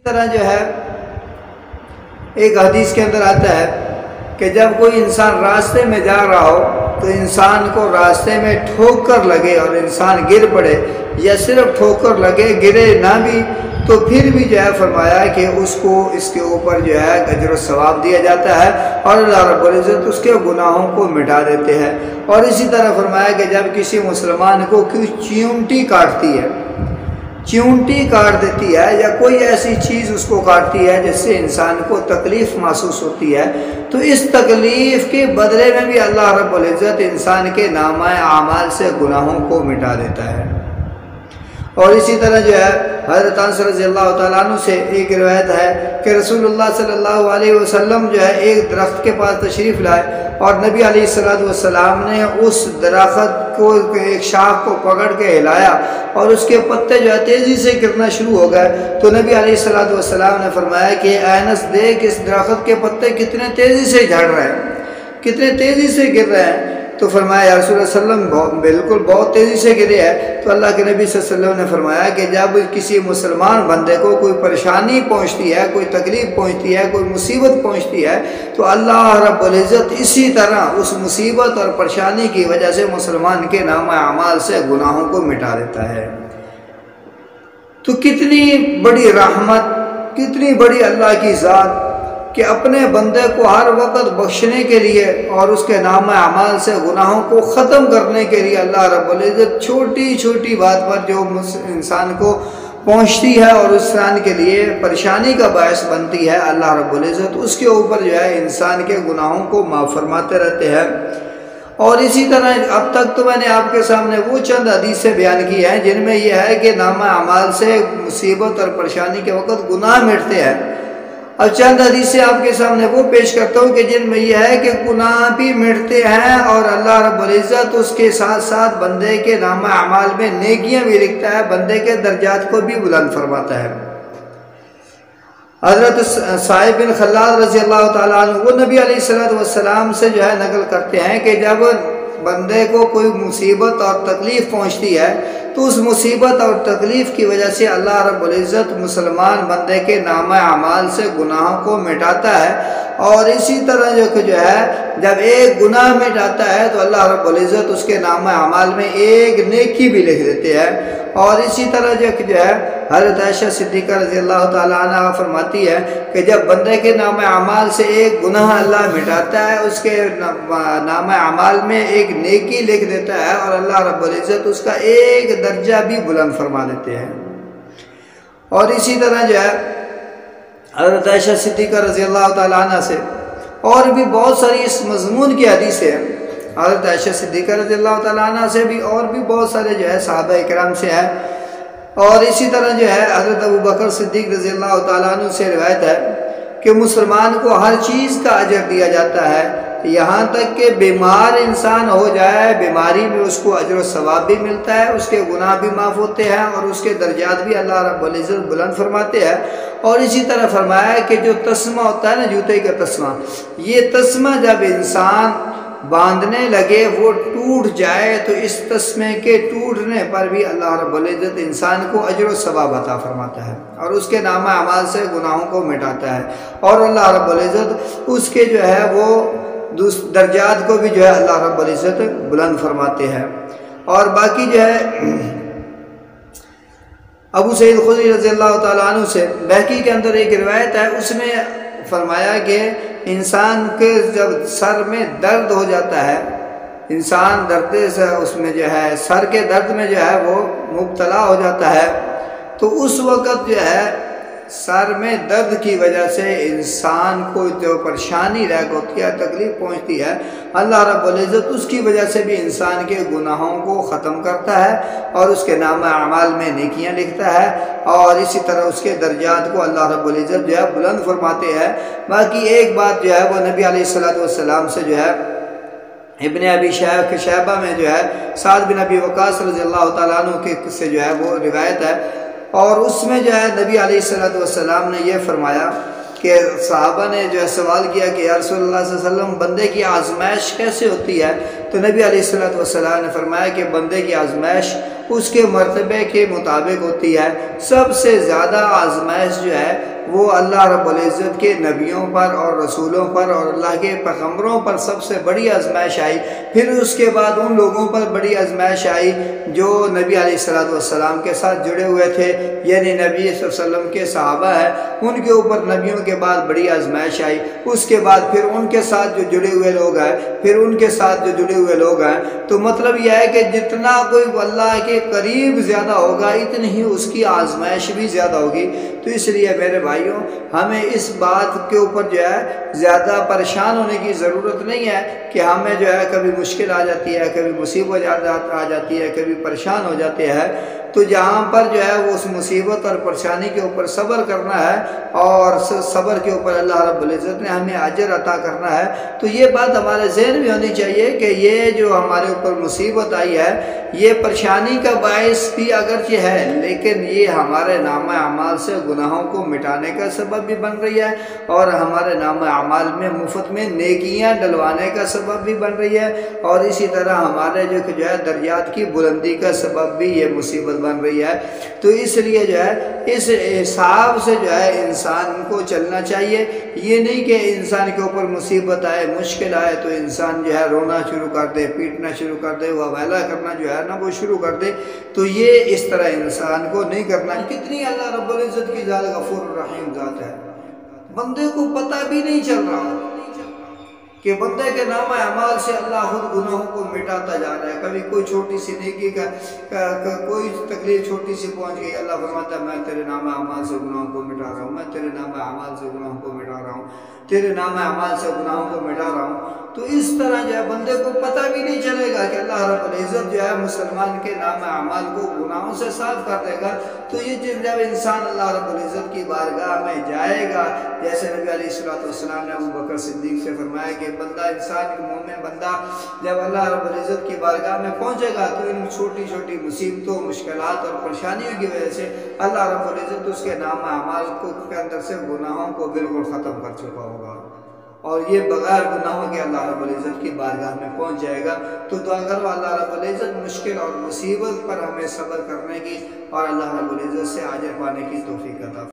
طرح جو ہے ایک حدیث کے اندر آتا ہے کہ جب کوئی انسان راستے میں جا رہا ہو تو انسان کو راستے میں ٹھوکر لگے اور انسان گر پڑے، یا صرف ٹھوکر لگے گرے نہ بھی، تو پھر بھی جو ہے فرمایا کہ اس کو اس کے اوپر جو ہے اجر و ثواب دیا جاتا ہے اور اللہ رب العزت اس کے گناہوں کو مٹا دیتے ہیں۔ اور اسی طرح فرمایا کہ جب کسی مسلمان کو کوئی چیونٹی کاٹتی ہے، چیونٹی کاٹ دیتی ہے یا کوئی ایسی چیز اس کو کاٹتی ہے جس سے انسان کو تکلیف محسوس ہوتی ہے، تو اس تکلیف کے بدلے میں بھی اللہ رب العزت انسان کے نامہ اعمال سے گناہوں کو مٹا دیتا ہے۔ اور اسی طرح جو ہے حضرت انس رضی اللہ تعالیٰ عنہ سے ایک روایت ہے کہ رسول اللہ صلی اللہ علیہ وسلم جو ہے ایک درخت کے پاس تشریف لائے اور نبی علیہ السلام نے اس درخت کو ایک شاخ کو پکڑ کے ہلایا اور اس کے پتے جو ہے تیزی سے گرنا شروع ہو گئے، تو نبی علیہ السلام نے فرمایا کہ اے انس دیکھ اس درخت کے پتے کتنے تیزی سے جھڑ رہے ہیں، کتنے تیزی سے گر رہے ہیں۔ تو فرمایا یا رسول اللہ صلی اللہ علیہ وسلم بالکل بہت تیزی سے گرے ہے۔ تو اللہ کے نبی صلی اللہ علیہ وسلم نے فرمایا کہ جب کسی مسلمان بندے کو کوئی پریشانی پہنچتی ہے، کوئی تکلیف پہنچتی ہے، کوئی مصیبت پہنچتی ہے، تو اللہ رب العزت اسی طرح اس مصیبت اور پریشانی کی وجہ سے مسلمان کے نامہ اعمال سے گناہوں کو مٹا دیتا ہے۔ تو کتنی بڑی رحمت، کتنی بڑی اللہ کی ذات کہ اپنے بندے کو ہر وقت بخشنے کے لیے اور اس کے نامہ اعمال سے گناہوں کو ختم کرنے کے لیے اللہ رب العزت چھوٹی چھوٹی بات پر جو انسان کو پہنچتی ہے اور اس انسان کے لیے پریشانی کا باعث بنتی ہے، اللہ رب العزت اس کے اوپر جو ہے انسان کے گناہوں کو معاف فرماتے رہتے ہیں۔ اور اسی طرح اب تک تو میں نے آپ کے سامنے وہ چند حدیثیں بیان کی ہیں جن میں یہ ہے کہ نامہ اعمال سے مصیبت اور پریشانی کے وقت گناہ مٹتے ہیں۔ اب چند حدیثیں آپ کے سامنے وہ پیش کرتا ہوں کہ جن میں یہ ہے کہ گناہ بھی مٹتے ہیں اور اللہ رب العزت اس کے ساتھ ساتھ بندے کے نامہ اعمال میں نیکیاں بھی لکھتا ہے، بندے کے درجات کو بھی بلند فرماتا ہے۔ حضرت صاحب بن خلاد رضی اللہ تعالیٰ عنہ وہ نبی علیہ السلام سے جو ہے نقل کرتے ہیں کہ جب بندے کو کوئی مصیبت اور تکلیف پہنچتی ہے تو اس مصیبت اور تکلیف کی وجہ سے اللہ رب العزت مسلمان بندے کے نامہ اعمال سے گناہوں کو مٹاتا ہے۔ اور اسی طرح جو ہے جب ایک گناہ مٹاتا ہے تو اللہ رب العزت اس کے نامہ اعمال میں ایک نیکی بھی لکھ دیتے ہیں۔ اور اسی طرح جو ہے حضرت عائشہ صدیقہ رضی اللہ تعالیٰ عنہ فرماتی ہے کہ جب بندے کے نامہ اعمال سے ایک گناہ اللہ مٹاتا ہے، اس کے نامہ اعمال میں ایک نیکی لکھ دیتا ہے اور اللہ رب العزت اس کا ایک درجہ بھی بلند فرما دیتے ہیں۔ اور اسی طرح جو ہے حضرت عائشہ صدیقہ رضی اللہ تعالیٰ عنہ سے اور بھی بہت ساری اس مضمون کی حدیثیں ہیں، حضرت عائشہ صدیقہ رضی اللہ تعالیٰ عنہ سے بھی اور بھی بہت سارے جو ہے صحابہ اکرام سے ہیں۔ اور اسی طرح جو ہے حضرت ابوبکر صدیق رضی اللہ تعالیٰ عنہ سے روایت ہے کہ مسلمان کو ہر چیز کا اجر دیا جاتا ہے، یہاں تک کہ بیمار انسان ہو جائے، بیماری میں اس کو اجر و ثواب بھی ملتا ہے، اس کے گناہ بھی معاف ہوتے ہیں اور اس کے درجات بھی اللہ رب العزت بلند فرماتے ہیں۔ اور اسی طرح فرمایا ہے کہ جو تسمہ ہوتا ہے نا، جوتے کا تسمہ، یہ تسمہ جب انسان باندھنے لگے وہ ٹوٹ جائے تو اس تسمے کے ٹوٹنے پر بھی اللہ رب العزت انسان کو اجر و ثواب عطا فرماتا ہے اور اس کے نامہ اعمال سے گناہوں کو مٹاتا ہے، اور اللہ رب العزت اس کے جو ہے وہ درجات کو بھی جو ہے اللہ رب العزت بلند فرماتے ہیں۔ اور باقی جو ہے ابو سعید خدری رضی اللہ تعالیٰ عنہ سے بہقی کے اندر ایک روایت ہے، اس میں فرمایا کہ انسان کے جب سر میں درد ہو جاتا ہے، انسان درد سے اس میں جو ہے سر کے درد میں جو ہے وہ مبتلا ہو جاتا ہے، تو اس وقت جو ہے سر میں درد کی وجہ سے انسان کو جو پریشانی لاحق ہوتی ہے، تکلیف پہنچتی ہے، اللہ رب العزت اس کی وجہ سے بھی انسان کے گناہوں کو ختم کرتا ہے اور اس کے نامہ اعمال میں نیکیاں لکھتا ہے، اور اسی طرح اس کے درجات کو اللہ رب العزت جو ہے بلند فرماتے ہیں۔ باقی ایک بات جو ہے وہ نبی علیہ السلام سے جو ہے ابن ابی شیبہ میں جو ہے سعد بن ابی وقاص رضی اللہ تعالیٰ عنہ کے سے جو ہے وہ روایت ہے، اور اس میں جو ہے نبی علیہ السلام نے یہ فرمایا کہ صحابہ نے جو ہے سوال کیا کہ یا رسول اللہ صلی اللہ علیہ وسلم بندے کی آزمائش کیسے ہوتی ہے؟ تو نبی علیہ السلام نے فرمایا کہ بندے کی آزمائش اس کے مرتبے کے مطابق ہوتی ہے۔ سب سے زیادہ آزمائش جو ہے وہ اللہ رب العزت کے نبیوں پر اور رسولوں پر اور اللہ کے پیغمبروں پر سب سے بڑی آزمائش آئی، پھر اس کے بعد ان لوگوں پر بڑی آزمائش آئی جو نبی علیہ السلام کے ساتھ جڑے ہوئے تھے، یعنی نبی صلی اللہ علیہ وسلم کے صحابہ ہیں، ان کے اوپر نبیوں کے بعد بڑی آزمائش آئی۔ اس کے بعد پھر ان کے ساتھ جو جڑے ہوئے لوگ ہیں، تو مطلب یہ ہے کہ جتنا کوئی اللہ کے قریب زیادہ ہوگا اتنی ہی اس کی آزمائش بھی زیادہ ہوگی۔ تو اس لیے میرے بھائیوں، ہمیں اس بات کے اوپر جو ہے زیادہ پریشان ہونے کی ضرورت نہیں ہے کہ ہمیں جو ہے کبھی مشکل آ جاتی ہے، کبھی مصیبت آ جاتی ہے، کبھی پریشان ہو جاتے ہیں، تو جہاں پر جو ہے وہ اس مصیبت اور پریشانی کے اوپر صبر کرنا ہے اور صبر کے اوپر اللہ رب العزت نے ہمیں اجر عطا کرنا ہے۔ تو یہ بات ہمارے ذہن میں ہونی چاہیے کہ یہ جو ہمارے اوپر مصیبت آئی ہے، یہ پریشانی کا باعث بھی اگرچہ ہے، لیکن یہ ہمارے نامہ اعمال سے گناہوں کو مٹانے کا سبب بھی بن رہی ہے اور ہمارے نامہ اعمال میں مفت میں نیکیاں ڈلوانے کا سبب بھی بن رہی ہے، اور اسی طرح ہمارے جو ہے درجات کی بلندی کا سبب بھی یہ مصیبت بن رہی ہے۔ تو اس لیے جو ہے اس حساب سے جو ہے انسان کو چلنا چاہیے۔ یہ نہیں کہ انسان کے اوپر مصیبت آئے، مشکل آئے تو انسان جو ہے رونا شروع کر دے، پیٹنا شروع کر دے، واویلا کرنا جو ہے نا وہ شروع کر دے، تو یہ اس طرح انسان کو نہیں کرنا۔ کتنی اللہ رب العزت کی ذات غفور الرحیم ذات ہے، بندے کو پتہ بھی نہیں چل رہا کہ بندے کے نامہ اعمال سے اللہ خود گناہوں کو مٹاتا جا رہا ہے۔ کبھی کوئی چھوٹی سی نیکی کا کوئی تکلیف چھوٹی سی پہنچ گئی، اللہ فرماتا ہے میں تیرے نامہ اعمال سے گناہوں کو مٹا رہا ہوں، میں تیرے نامہ اعمال سے گناہوں کو مٹا رہا ہوں، تیرے نامہ اعمال سے گناہوں کو مٹا رہا ہوں۔ تو اس طرح جو ہے بندے کو پتہ بھی نہیں چلے گا کہ اللہ رب العزت جو ہے مسلمان کے نامہ اعمال کو گناہوں سے صاف کر دے گا۔ تو یہ جب انسان اللہ رب العزت کی بارگاہ میں جائے گا، جیسے نبی علیہ السلام نے ابو بکر صدیق سے فرمایا کہ بندہ انسان مومن بندہ جب اللہ رب العزت کی بارگاہ میں پہنچے گا تو ان چھوٹی چھوٹی مصیبتوں، مشکلات اور پریشانیوں کی وجہ سے اللہ رب العزت اس کے نامہ اعمال کے اندر سے گناہوں کو بالکل ختم کر چکا ہوگا، اور یہ بغیر گناہوں کے اللہ رب العزت کی بارگاہ میں پہنچ جائے گا۔ تو دعا کرو اللہ رب العزت مشکل اور مصیبت پر ہمیں صبر کرنے کی اور اللہ رب العزت سے اجر پانے کی توفیق عطا